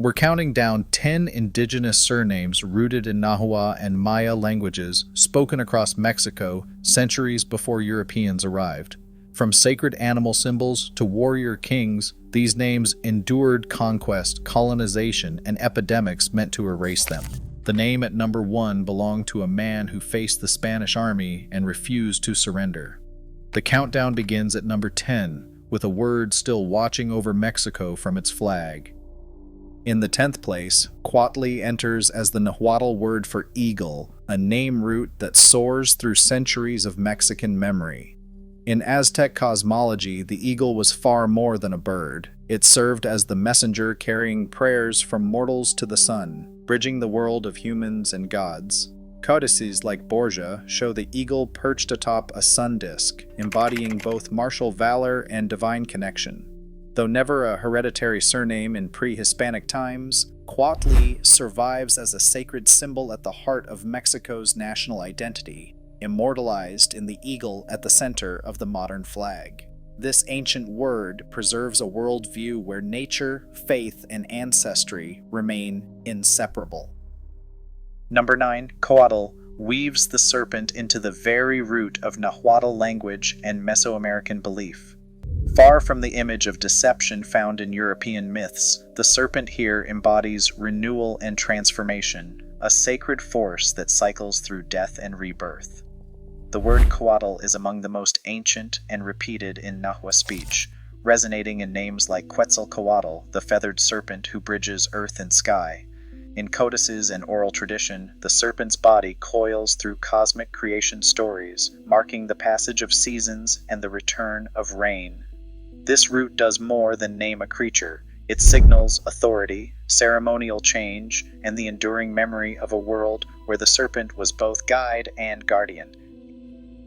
We're counting down 10 indigenous surnames rooted in Nahua and Maya languages spoken across Mexico centuries before Europeans arrived. From sacred animal symbols to warrior kings, these names endured conquest, colonization, and epidemics meant to erase them. The name at number 1 belonged to a man who faced the Spanish army and refused to surrender. The countdown begins at number 10, with a word still watching over Mexico from its flag. In the 10th place, Cuautli enters as the Nahuatl word for eagle, a name root that soars through centuries of Mexican memory. In Aztec cosmology, the eagle was far more than a bird. It served as the messenger carrying prayers from mortals to the sun, bridging the world of humans and gods. Codices like Borgia show the eagle perched atop a sun disk, embodying both martial valor and divine connection. Though never a hereditary surname in pre-Hispanic times, Cuautli survives as a sacred symbol at the heart of Mexico's national identity, immortalized in the eagle at the center of the modern flag. This ancient word preserves a worldview where nature, faith, and ancestry remain inseparable. Number 9, Coatl weaves the serpent into the very root of Nahuatl language and Mesoamerican belief. Far from the image of deception found in European myths, the serpent here embodies renewal and transformation, a sacred force that cycles through death and rebirth. The word Coatl is among the most ancient and repeated in Nahua speech, resonating in names like Quetzalcoatl, the feathered serpent who bridges earth and sky. In codices and oral tradition, the serpent's body coils through cosmic creation stories, marking the passage of seasons and the return of rain. This root does more than name a creature. It signals authority, ceremonial change, and the enduring memory of a world where the serpent was both guide and guardian.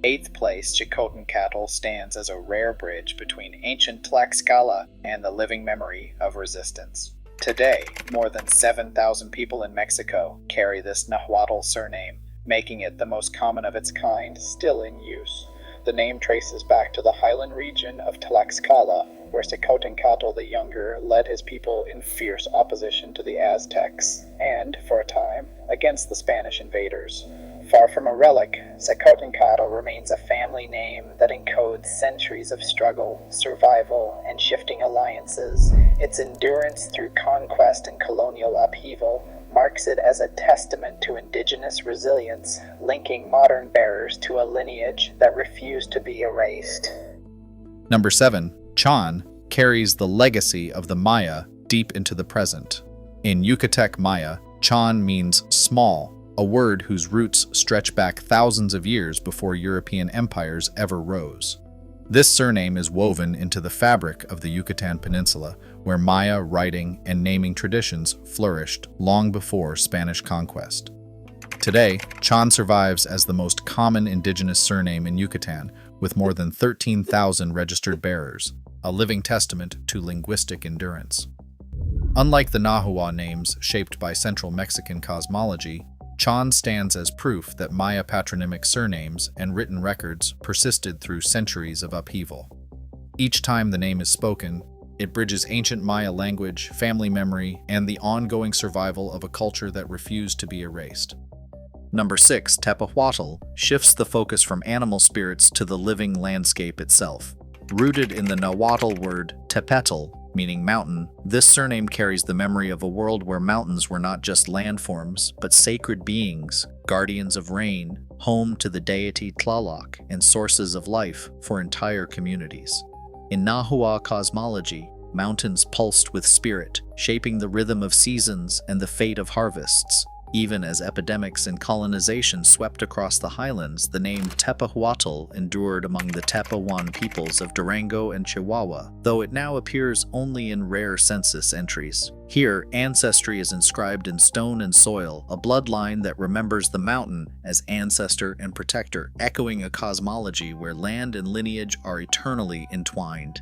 8th place, Chicotencatl stands as a rare bridge between ancient Tlaxcala and the living memory of resistance. Today, more than 7,000 people in Mexico carry this Nahuatl surname, making it the most common of its kind still in use. The name traces back to the highland region of Tlaxcala, where Chicotencatl the Younger led his people in fierce opposition to the Aztecs, and, for a time, against the Spanish invaders. Far from a relic, Chicotencatl remains a family name that encodes centuries of struggle, survival, and shifting alliances. Its endurance through conquest and colonial upheaval marks it as a testament to indigenous resilience, linking modern bearers to a lineage that refused to be erased. Number 7, Chan carries the legacy of the Maya deep into the present. In Yucatec Maya, Chan means small, a word whose roots stretch back thousands of years before European empires ever rose. This surname is woven into the fabric of the Yucatan Peninsula, where Maya writing and naming traditions flourished long before Spanish conquest. Today, Chan survives as the most common indigenous surname in Yucatan, with more than 13,000 registered bearers, a living testament to linguistic endurance. Unlike the Nahua names shaped by Central Mexican cosmology, Chan stands as proof that Maya patronymic surnames and written records persisted through centuries of upheaval. Each time the name is spoken, it bridges ancient Maya language, family memory, and the ongoing survival of a culture that refused to be erased. Number 6, Tepehuatl shifts the focus from animal spirits to the living landscape itself. Rooted in the Nahuatl word tepetl, meaning mountain, this surname carries the memory of a world where mountains were not just landforms, but sacred beings, guardians of rain, home to the deity Tlaloc, and sources of life for entire communities. In Nahua cosmology, mountains pulsed with spirit, shaping the rhythm of seasons and the fate of harvests. Even as epidemics and colonization swept across the highlands, the name Tepehuatl endured among the Tepehuan peoples of Durango and Chihuahua, though it now appears only in rare census entries. Here, ancestry is inscribed in stone and soil, a bloodline that remembers the mountain as ancestor and protector, echoing a cosmology where land and lineage are eternally entwined.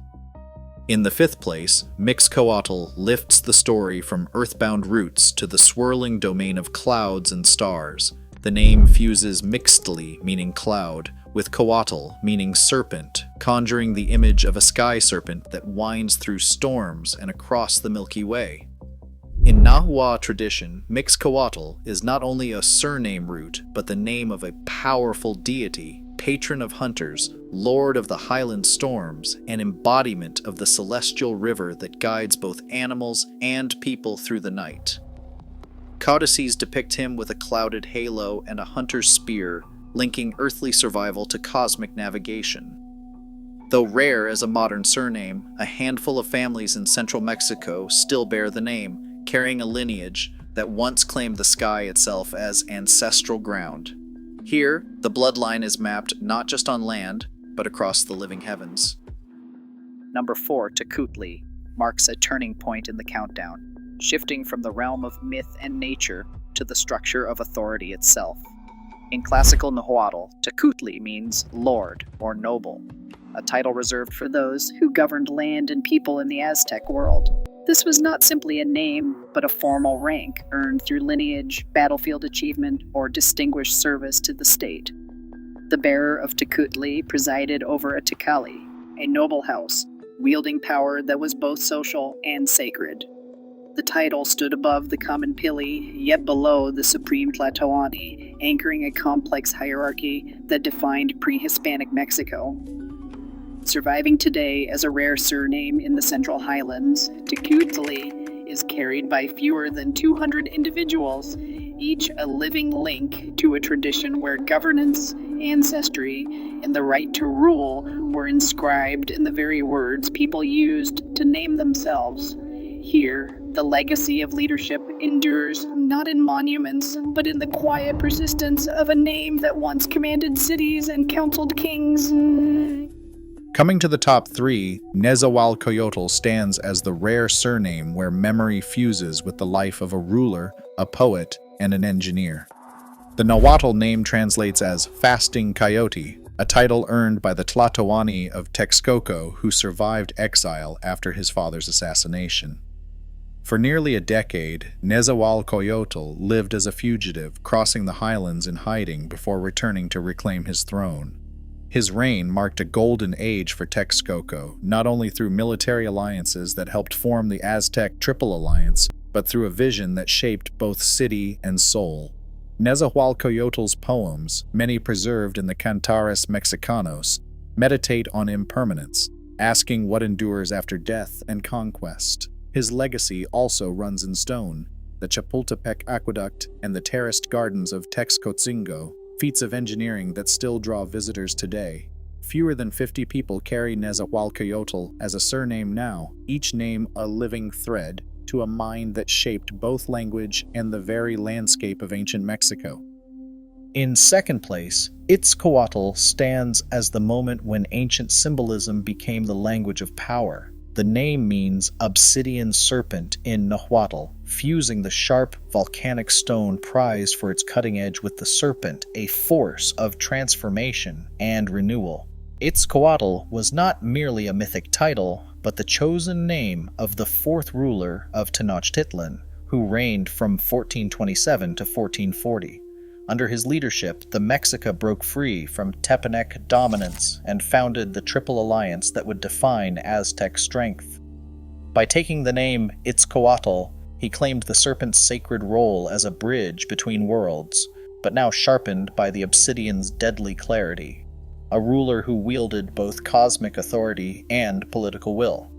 In the 5th place, Mixcoatl lifts the story from earthbound roots to the swirling domain of clouds and stars. The name fuses mixtli, meaning cloud, with coatl, meaning serpent, conjuring the image of a sky serpent that winds through storms and across the Milky Way. In Nahua tradition, Mixcoatl is not only a surname root, but the name of a powerful deity, patron of hunters, lord of the highland storms, and embodiment of the celestial river that guides both animals and people through the night. Codices depict him with a clouded halo and a hunter's spear, linking earthly survival to cosmic navigation. Though rare as a modern surname, a handful of families in central Mexico still bear the name, carrying a lineage that once claimed the sky itself as ancestral ground. Here, the bloodline is mapped not just on land, but across the living heavens. Number 4, Tecutli, marks a turning point in the countdown, shifting from the realm of myth and nature to the structure of authority itself. In classical Nahuatl, Tecutli means lord or noble, a title reserved for those who governed land and people in the Aztec world. This was not simply a name, but a formal rank earned through lineage, battlefield achievement, or distinguished service to the state. The bearer of Tecutli presided over a Tecali, a noble house, wielding power that was both social and sacred. The title stood above the common pili, yet below the supreme Tlatoani, anchoring a complex hierarchy that defined pre-Hispanic Mexico. Surviving today as a rare surname in the Central Highlands, Tecutli is carried by fewer than 200 individuals, each a living link to a tradition where governance, ancestry, and the right to rule were inscribed in the very words people used to name themselves. Here, the legacy of leadership endures not in monuments, but in the quiet persistence of a name that once commanded cities and counseled kings. Coming to the top 3, Nezahualcoyotl stands as the rare surname where memory fuses with the life of a ruler, a poet, and an engineer. The Nahuatl name translates as Fasting Coyote, a title earned by the Tlatoani of Texcoco who survived exile after his father's assassination. For nearly a decade, Nezahualcoyotl lived as a fugitive, crossing the highlands in hiding before returning to reclaim his throne. His reign marked a golden age for Texcoco, not only through military alliances that helped form the Aztec Triple Alliance, but through a vision that shaped both city and soul. Nezahualcoyotl's poems, many preserved in the Cantares Mexicanos, meditate on impermanence, asking what endures after death and conquest. His legacy also runs in stone: the Chapultepec Aqueduct and the terraced gardens of Texcotzingo, feats of engineering that still draw visitors today. Fewer than 50 people carry Nezahualcoyotl as a surname now, each name a living thread to a mind that shaped both language and the very landscape of ancient Mexico. In second place, Itzcoatl stands as the moment when ancient symbolism became the language of power. The name means obsidian serpent in Nahuatl, fusing the sharp volcanic stone prized for its cutting edge with the serpent, a force of transformation and renewal. Itzcoatl was not merely a mythic title, but the chosen name of the fourth ruler of Tenochtitlan, who reigned from 1427 to 1440. Under his leadership, the Mexica broke free from Tepanec dominance and founded the Triple Alliance that would define Aztec strength. By taking the name Itzcoatl, he claimed the serpent's sacred role as a bridge between worlds, but now sharpened by the obsidian's deadly clarity. A ruler who wielded both cosmic authority and political will.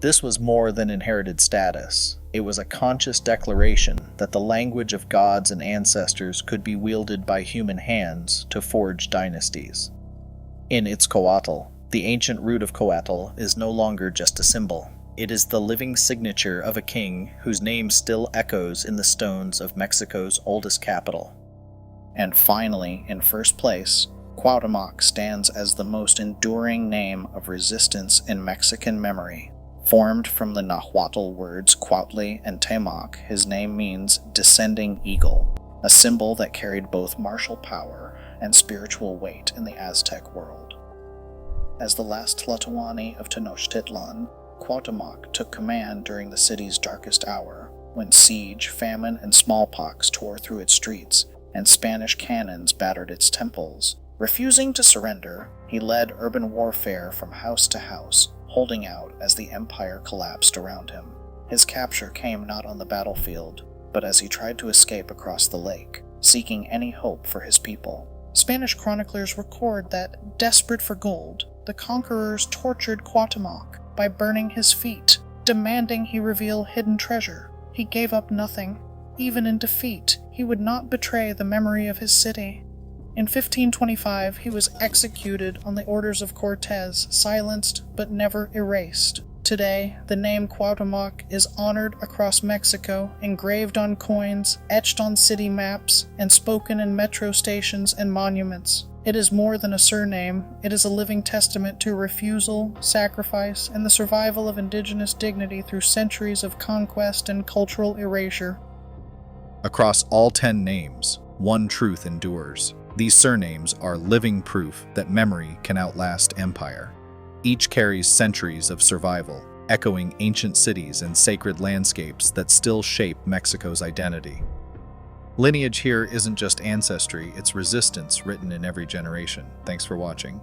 This was more than inherited status. It was a conscious declaration that the language of gods and ancestors could be wielded by human hands to forge dynasties. In Itzcoatl, the ancient root of coatl is no longer just a symbol. It is the living signature of a king whose name still echoes in the stones of Mexico's oldest capital. And finally, in first place, Cuauhtémoc stands as the most enduring name of resistance in Mexican memory. Formed from the Nahuatl words Cuautli and Temoc, his name means descending eagle, a symbol that carried both martial power and spiritual weight in the Aztec world. As the last Tlatoani of Tenochtitlan, Cuauhtémoc took command during the city's darkest hour, when siege, famine, and smallpox tore through its streets, and Spanish cannons battered its temples. Refusing to surrender, he led urban warfare from house to house, holding out as the empire collapsed around him. His capture came not on the battlefield, but as he tried to escape across the lake, seeking any hope for his people. Spanish chroniclers record that, desperate for gold, the conquerors tortured Cuauhtémoc by burning his feet, demanding he reveal hidden treasure. He gave up nothing. Even in defeat, he would not betray the memory of his city. In 1525, he was executed on the orders of Cortés, silenced but never erased. Today, the name Cuauhtémoc is honored across Mexico, engraved on coins, etched on city maps, and spoken in metro stations and monuments. It is more than a surname, it is a living testament to refusal, sacrifice, and the survival of indigenous dignity through centuries of conquest and cultural erasure. Across all 10 names, one truth endures. These surnames are living proof that memory can outlast empire. Each carries centuries of survival, echoing ancient cities and sacred landscapes that still shape Mexico's identity. Lineage here isn't just ancestry, it's resistance written in every generation. Thanks for watching.